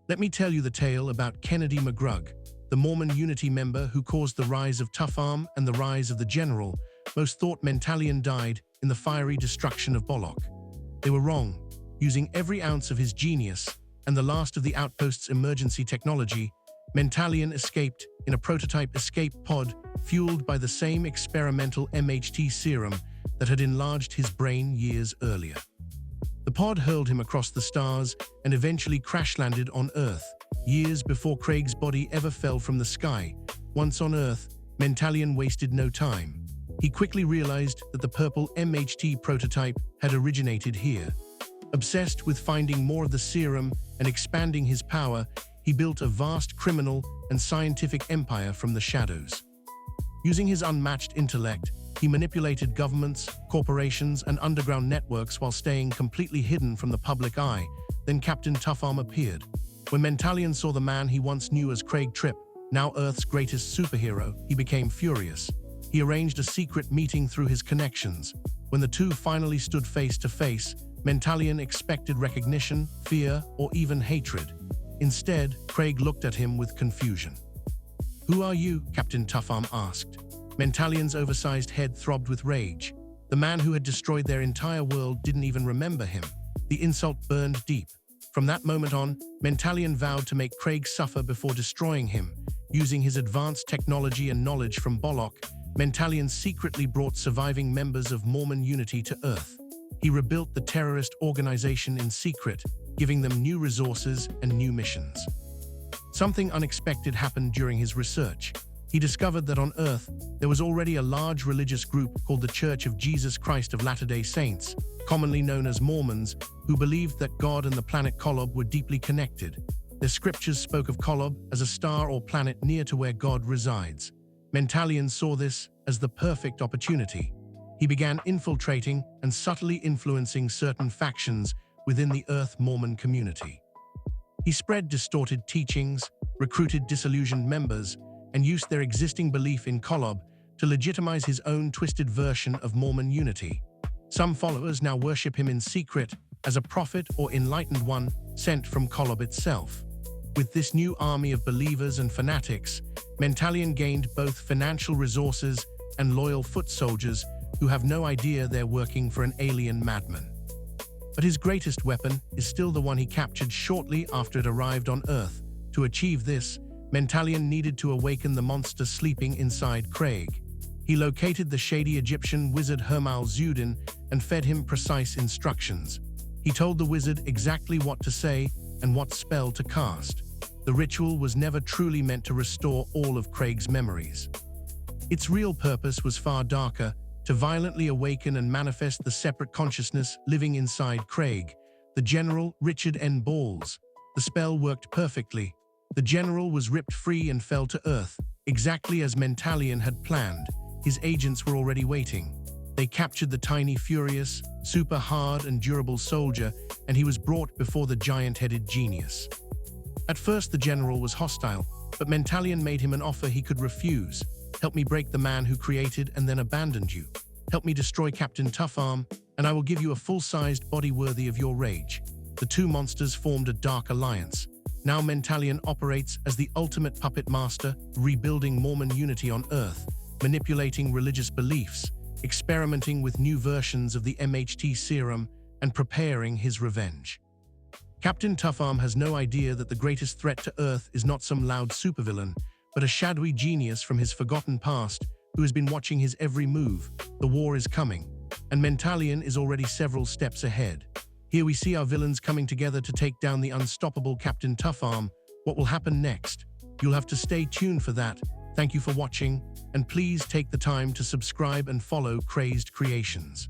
Let me tell you the tale about Kennedy McGrug, the Mormon Unity member who caused the rise of Tuffarm and the rise of the General. Most thought Mentalion died in the fiery destruction of Bollock. They were wrong. Using every ounce of his genius and the last of the outpost's emergency technology, Mentalion escaped in a prototype escape pod fueled by the same experimental MHT serum that had enlarged his brain years earlier. The pod hurled him across the stars and eventually crash-landed on Earth, years before Craig's body ever fell from the sky. Once on Earth, Mentalion wasted no time. He quickly realized that the purple MHT prototype had originated here. Obsessed with finding more of the serum and expanding his power, he built a vast criminal and scientific empire from the shadows. Using his unmatched intellect, he manipulated governments, corporations, and underground networks while staying completely hidden from the public eye. Then Captain Tuffarm appeared. When Mentalion saw the man he once knew as Craig Tripp, now Earth's greatest superhero, he became furious. He arranged a secret meeting through his connections. When the two finally stood face to face, Mentalion expected recognition, fear, or even hatred. Instead, Craig looked at him with confusion. "Who are you?" Captain Tuffarm asked. Mentalion's oversized head throbbed with rage. The man who had destroyed their entire world didn't even remember him. The insult burned deep. From that moment on, Mentalion vowed to make Craig suffer before destroying him. Using his advanced technology and knowledge from Bollock, Mentalion secretly brought surviving members of Mormon Unity to Earth. He rebuilt the terrorist organization in secret, giving them new resources and new missions. Something unexpected happened during his research. He discovered that on Earth, there was already a large religious group called the Church of Jesus Christ of Latter-day Saints, commonly known as Mormons, who believed that God and the planet Kolob were deeply connected. Their scriptures spoke of Kolob as a star or planet near to where God resides. Mentalion saw this as the perfect opportunity. He began infiltrating and subtly influencing certain factions within the Earth Mormon community. He spread distorted teachings, recruited disillusioned members, and used their existing belief in Kolob to legitimize his own twisted version of Mormon unity. Some followers now worship him in secret as a prophet or enlightened one sent from Kolob itself. With this new army of believers and fanatics, Mentalion gained both financial resources and loyal foot soldiers who have no idea they're working for an alien madman. But his greatest weapon is still the one he captured shortly after it arrived on Earth. To achieve this, Mentalion needed to awaken the monster sleeping inside Craig. He located the shady Egyptian wizard Hermal Zudin and fed him precise instructions. He told the wizard exactly what to say and what spell to cast. The ritual was never truly meant to restore all of Craig's memories. Its real purpose was far darker, to violently awaken and manifest the separate consciousness living inside Craig, the General Richard N. Balls. The spell worked perfectly. The General was ripped free and fell to Earth, exactly as Mentalion had planned. His agents were already waiting. They captured the tiny, furious, super hard and durable soldier, and he was brought before the giant-headed genius. At first, the General was hostile, but Mentalion made him an offer he could refuse. "Help me break the man who created and then abandoned you. Help me destroy Captain Tuffarm, and I will give you a full-sized body worthy of your rage." The two monsters formed a dark alliance. Now Mentalion operates as the ultimate puppet master, rebuilding Mormon unity on Earth, manipulating religious beliefs, experimenting with new versions of the MHT serum, and preparing his revenge. Captain Tuffarm has no idea that the greatest threat to Earth is not some loud supervillain, but a shadowy genius from his forgotten past who has been watching his every move. The war is coming, and Mentalion is already several steps ahead. Here we see our villains coming together to take down the unstoppable Captain Tuffarm. What will happen next? You'll have to stay tuned for that. Thank you for watching, and please take the time to subscribe and follow Krazed Creations.